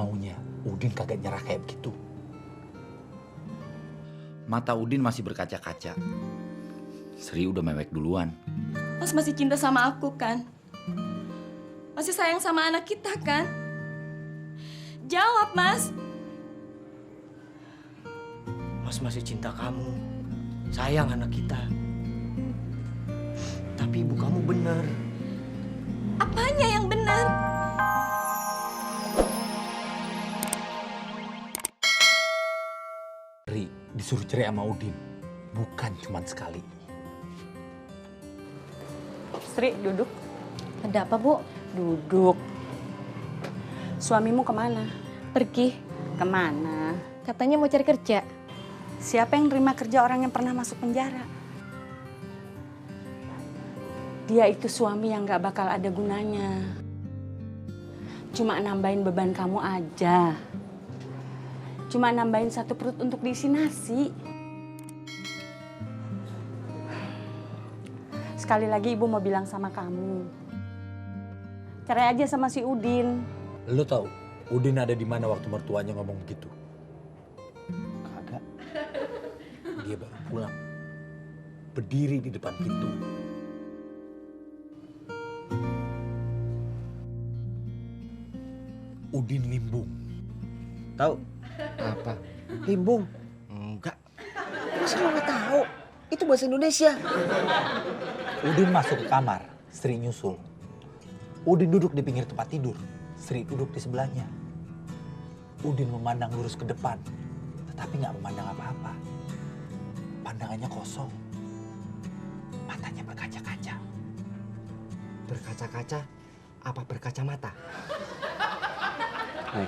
maunya Udin kagak nyerah kayak begitu. Mata Udin masih berkaca-kaca. Sri udah mewek duluan. Mas masih cinta sama aku kan? Masih sayang sama anak kita kan? Jawab, Mas. Mas masih cinta kamu, sayang anak kita. Tapi ibu kamu benar. Apanya yang benar? Ri disuruh cerai sama Udin, bukan cuma sekali. Sri, duduk. Ada apa, Bu? Duduk. Suamimu kemana? Pergi. Kemana? Katanya mau cari kerja. Siapa yang terima kerja orang yang pernah masuk penjara? Dia itu suami yang gak bakal ada gunanya. Cuma nambahin beban kamu aja. Cuma nambahin satu perut untuk diisi nasi. Sekali lagi ibu mau bilang sama kamu. Cerai aja sama si Udin. Lo tahu Udin ada di mana waktu mertuanya ngomong begitu? Kagak. Dia baru pulang, berdiri di depan pintu. Udin limbung. Tahu? Apa? Limbung? Enggak. Masa lo nggak tahu? Itu bahasa Indonesia. Udin masuk ke kamar, Sri nyusul. Udin duduk di pinggir tempat tidur, Sri duduk di sebelahnya. Udin memandang lurus ke depan, tetapi nggak memandang apa-apa. Pandangannya kosong, matanya berkaca-kaca. Berkaca-kaca apa berkacamata? Hai.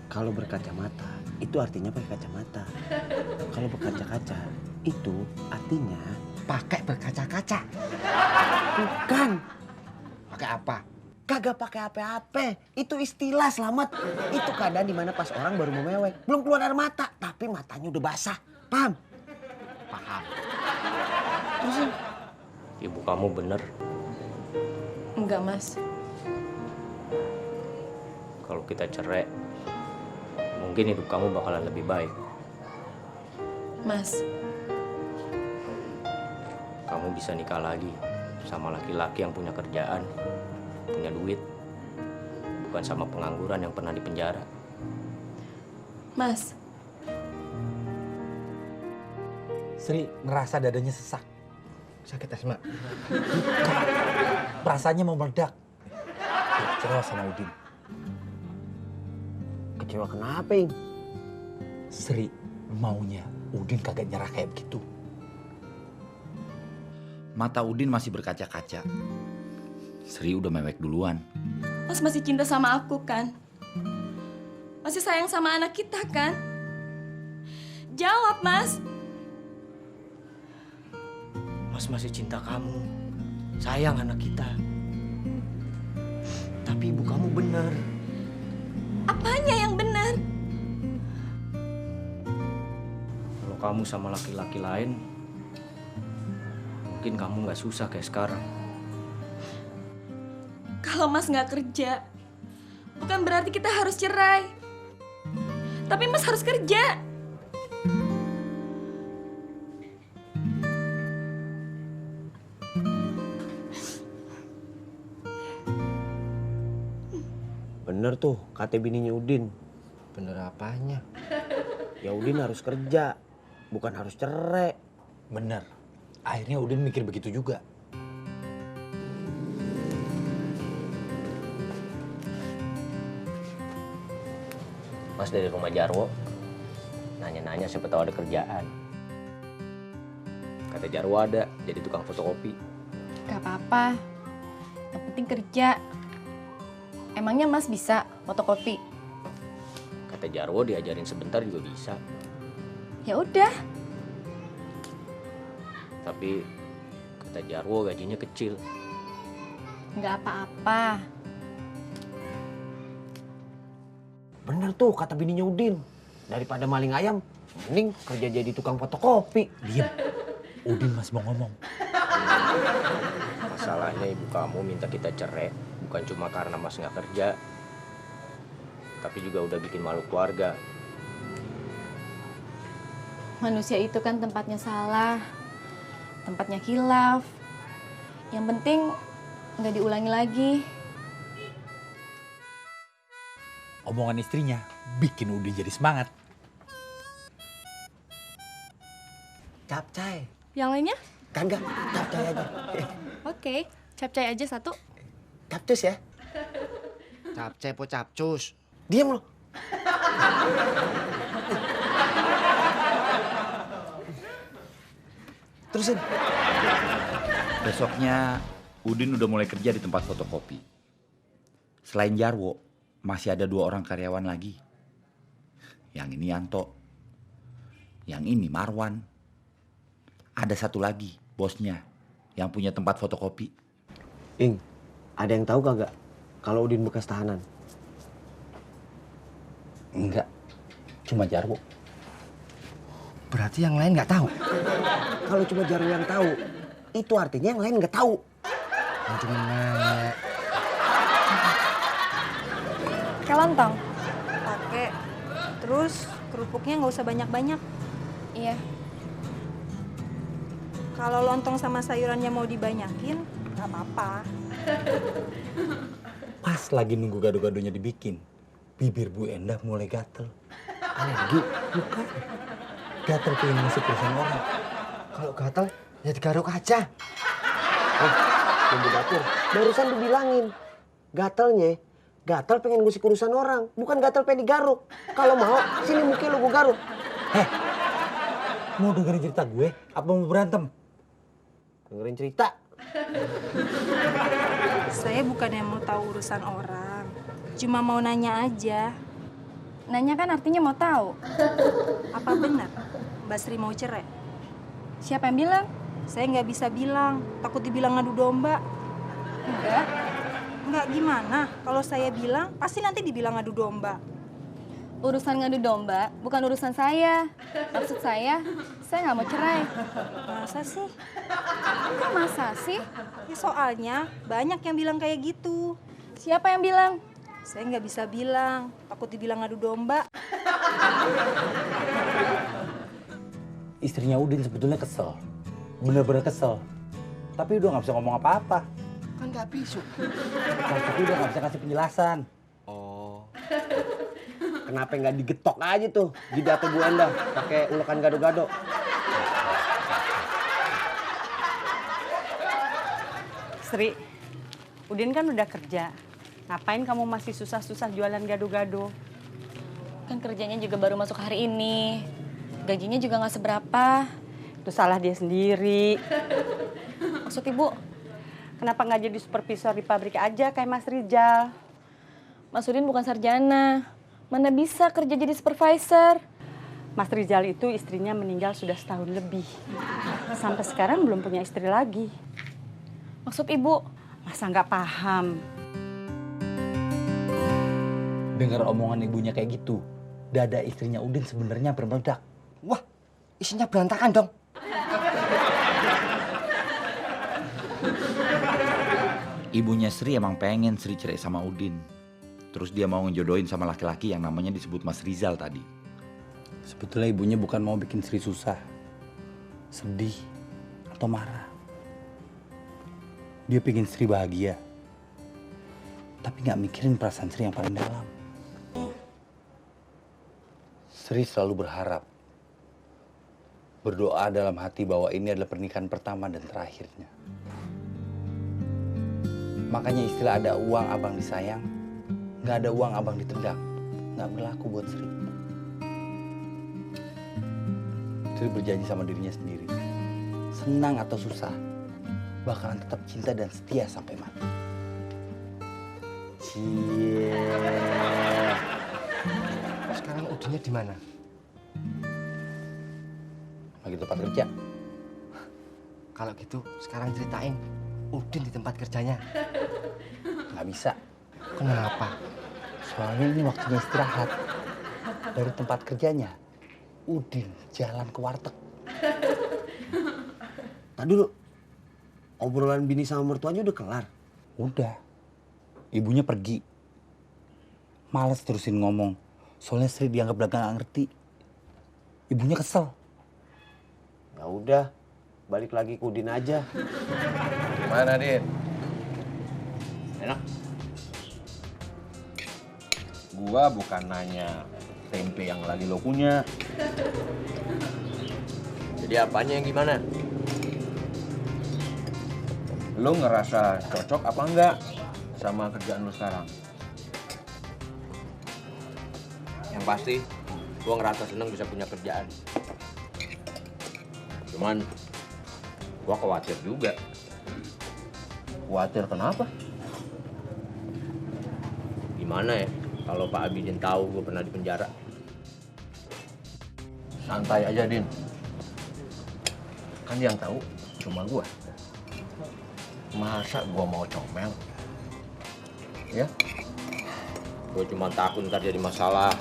Kalau berkacamata itu artinya pakai kacamata. Kalau berkaca-kaca itu artinya pakai berkaca-kaca. Bukan. Pakai apa? Kagak pakai apa-apa. Itu istilah selamat. Itu keadaan dimana pas orang baru mau mewek. Belum keluar air mata, tapi matanya udah basah. Paham? Paham. Terusin. Ibu kamu bener. Enggak, Mas. Kalau kita cerai, mungkin hidup kamu bakalan lebih baik. Mas, Kamu bisa nikah lagi sama laki-laki yang punya kerjaan, punya duit. Bukan sama pengangguran yang pernah dipenjara. Mas. Sri ngerasa dadanya sesak. Sakit asma. Perasaannya mau meledak. Dia kecewa sama Udin. Kecewa kenapa, Ing? Sri maunya Udin kagak nyerah kayak begitu. Mata Udin masih berkaca-kaca. Sri udah mewek duluan. Mas masih cinta sama aku kan? Masih sayang sama anak kita kan? Jawab, Mas. Mas masih cinta kamu, sayang anak kita. Tapi ibu kamu benar. Apanya yang benar? Kalau kamu sama laki-laki lain, mungkin kamu nggak susah kayak sekarang. Kalau Mas nggak kerja, bukan berarti kita harus cerai. Tapi Mas harus kerja. Bener tuh, kata bininya Udin. Bener apanya? Ya Udin harus kerja, bukan harus cerai. Bener. Akhirnya Udin mikir begitu juga. Mas dari rumah Jarwo, nanya-nanya siapa tahu ada kerjaan. Kata Jarwo ada, jadi tukang fotokopi. Gak apa-apa. Yang penting kerja. Emangnya Mas bisa fotokopi? Kata Jarwo diajarin sebentar juga bisa. Ya udah. Tapi kata Jarwo gajinya kecil. Nggak apa-apa. Bener tuh kata bininya Udin. Daripada maling ayam, mending kerja jadi tukang fotokopi. Diem. Udin masih mau ngomong. Masalahnya ibu kamu minta kita cerai bukan cuma karena Mas nggak kerja, tapi juga udah bikin malu keluarga. Manusia itu kan tempatnya salah, tempatnya khilaf. Yang penting nggak diulangi lagi. Omongan istrinya bikin Udin jadi semangat. Capcay. Yang lainnya? Kagak, capcay aja. Oke, capcay aja satu. Capcus ya? Capcay po capcus. Diam lo. Terusin. Besoknya Udin udah mulai kerja di tempat fotokopi. Selain Jarwo, masih ada 2 orang karyawan lagi. Yang ini Yanto, yang ini Marwan. Ada satu lagi, bosnya, yang punya tempat fotokopi. Ing, ada yang tahu kagak kalau Udin bekas tahanan? Enggak, cuma Jarwo. Berarti yang lain nggak tahu. Kalau cuma Jarwo yang tahu, itu artinya yang lain nggak tahu. Yang cuma nanya. Pakai lontong? Pakai. Terus kerupuknya nggak usah banyak-banyak. Iya. Kalau lontong sama sayurannya mau dibanyakin, nggak apa-apa. Pas lagi nunggu gado-gadonya dibikin, bibir Bu Endah mulai gatel. Alergi? Bukan. Gatel pengen ngusik urusan orang. Kalau gatal ya digaruk aja. Bumbu dapur. Barusan dibilangin. Gatel pengen ngusik urusan orang. Bukan gatel pengen digaruk. Kalau mau, sini mungkin lo gue garuk. Mau dengerin cerita gue? Apa mau berantem? Dengerin cerita. Saya bukannya mau tahu urusan orang. Cuma mau nanya aja. Nanya kan artinya mau tahu. Apa benar Mbak Sri mau cerai? Siapa yang bilang? Saya nggak bisa bilang. Takut dibilang ngadu domba. Enggak. Nggak gimana? Kalau saya bilang, pasti nanti dibilang ngadu domba. Urusan ngadu domba bukan urusan saya. Maksud saya nggak mau cerai. Masa sih? Kok masa sih? Ya soalnya banyak yang bilang kayak gitu. Siapa yang bilang? Saya nggak bisa bilang. Takut dibilang ngadu domba. Istrinya Udin sebetulnya kesel. Bener-bener kesel. Tapi udah nggak bisa ngomong apa-apa. Kan nggak bisu. Tapi udah nggak bisa kasih penjelasan. Oh. Kenapa nggak digetok aja tuh jidatnya Bu Endah pakai ulekan gado-gado? Sri, Udin kan udah kerja. Ngapain kamu masih susah-susah jualan gado-gado? Kan kerjanya juga baru masuk hari ini. Gajinya juga nggak seberapa. Itu salah dia sendiri. Maksud ibu, Kenapa nggak jadi supervisor di pabrik aja kayak Mas Rijal? Mas Udin bukan sarjana. Mana bisa kerja jadi supervisor? Mas Rijal itu istrinya meninggal sudah setahun lebih. Sampai sekarang belum punya istri lagi. Maksud ibu? Masa nggak paham? Dengar omongan ibunya kayak gitu, dada istrinya Udin sebenarnya bermeledak. Wah, isinya berantakan dong. Ibunya Sri emang pengen Sri cerai sama Udin. Terus dia mau ngejodohin sama laki-laki yang namanya disebut Mas Rizal tadi. Sebetulnya ibunya bukan mau bikin Sri susah, sedih, atau marah. Dia pengen Sri bahagia, tapi nggak mikirin perasaan Sri yang paling dalam. Sri selalu berharap, berdoa dalam hati bahwa ini adalah pernikahan pertama dan terakhirnya. Makanya istilah ada uang abang disayang, nggak ada uang abang ditendang, nggak berlaku buat Sri. Sri berjanji sama dirinya sendiri, senang atau susah, bakalan tetap cinta dan setia sampai mati. Cie. Sekarang Udinnya di mana? Lagi tempat kerja. Kalau gitu sekarang ceritain Udin di tempat kerjanya. Nggak bisa, Kenapa? soalnya ini waktunya istirahat. Dari tempat kerjanya, Udin jalan ke warteg. Tadi dulu, obrolan bini sama mertuanya udah kelar. Udah, ibunya pergi. Males terusin ngomong. Soalnya Sri dianggap dagang nggak ngerti. Ibunya kesel. Ya udah, balik lagi ke Udin aja. Gimana, Din? Enak? Gua bukan nanya tempe yang lagi lo punya. Jadi apanya yang gimana? Lo ngerasa cocok apa enggak sama kerjaan lo sekarang? Yang pasti, gua ngerasa seneng bisa punya kerjaan. Cuman, gua khawatir juga. Khawatir kenapa? Gimana ya kalau Pak Abidin tahu gue pernah di penjara? Santai aja, Din. Kan yang tahu cuma gue. Masa gue mau comel? Ya? Gue cuma takut ntar jadi masalah.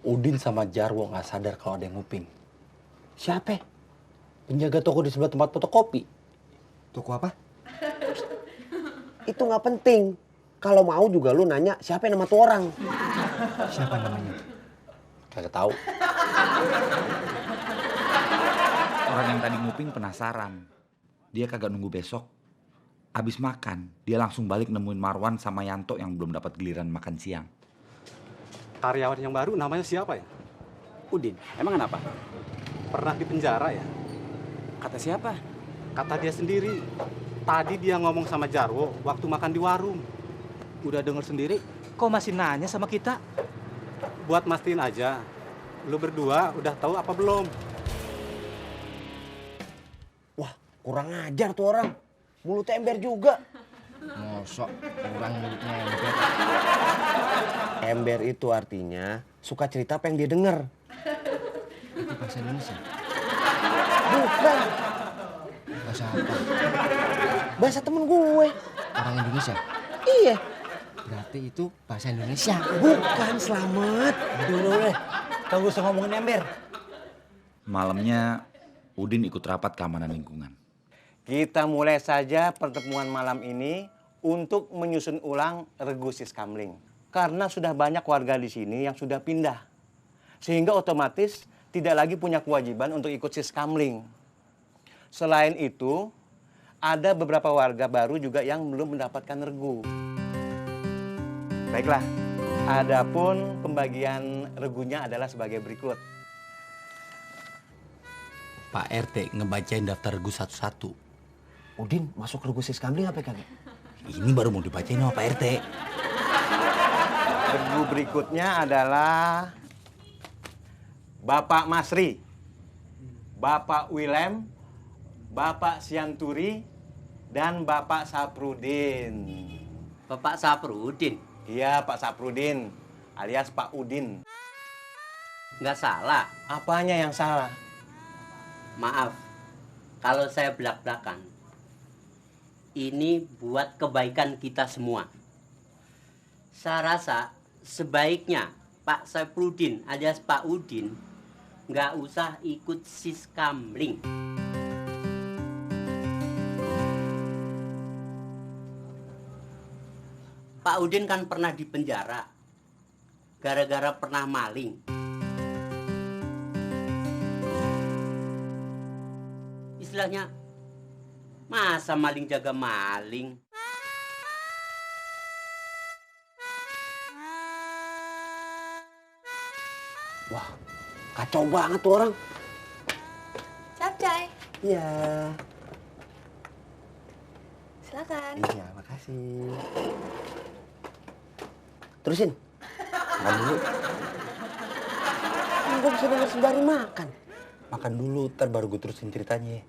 Udin sama Jarwo nggak sadar kalau ada yang nguping. Siapa? Penjaga toko di sebelah tempat fotokopi. Toko apa? Itu nggak penting. Kalau mau juga lu nanya siapa nama tuh orang. Siapa namanya? Kagak tahu. Orang yang tadi nguping penasaran. Dia kagak nunggu besok. Abis makan, dia langsung balik nemuin Marwan sama Yanto yang belum dapat giliran makan siang. Karyawan yang baru namanya siapa ya? Udin, emang kenapa? Pernah di penjara ya? Kata siapa? Kata dia sendiri. Tadi dia ngomong sama Jarwo waktu makan di warung. Udah denger sendiri, kok masih nanya sama kita? Buat mastiin aja, lu berdua udah tahu apa belum? Wah, kurang ajar tuh orang. Mulutnya ember juga. Mosok orang mulutnya ember. Ember itu artinya suka cerita apa yang dia denger. Itu bahasa Indonesia. Bukan. Bahasa apa? Bahasa temen gue. Orang Indonesia. Iya. Berarti itu bahasa Indonesia. Bukan, Selamat. Udah. Kagak usah ngomongin ember. Malamnya, Udin ikut rapat keamanan lingkungan. Kita mulai saja pertemuan malam ini untuk menyusun ulang regu Siskamling. Karena sudah banyak warga di sini yang sudah pindah. Sehingga otomatis tidak lagi punya kewajiban untuk ikut Siskamling. Selain itu, ada beberapa warga baru juga yang belum mendapatkan regu. Baiklah, adapun pembagian regunya adalah sebagai berikut. Pak RT ngebacain daftar regu satu-satu. Udin, masuk regu Siskamling apa kagak? Ini baru mau dibacain sama Pak RT. Regu berikutnya adalah Bapak Masri, Bapak Willem, Bapak Sianturi, dan Bapak Saprudin. Bapak Saprudin? Iya, Pak Saprudin, alias Pak Udin. Nggak salah. Apanya yang salah? Maaf, kalau saya belak-belakan. Ini buat kebaikan kita semua. Saya rasa sebaiknya Pak Saprudin alias Pak Udin nggak usah ikut Siskamling. Pak Udin kan pernah di penjara gara-gara pernah maling. Istilahnya, masa maling jaga maling? Wah, kacau banget tuh orang. Capcay. Iya. Silakan. Iya, makasih. Terusin. Makan dulu. Gue bisa denger sembari makan. Makan dulu, ntar baru gue terusin ceritanya.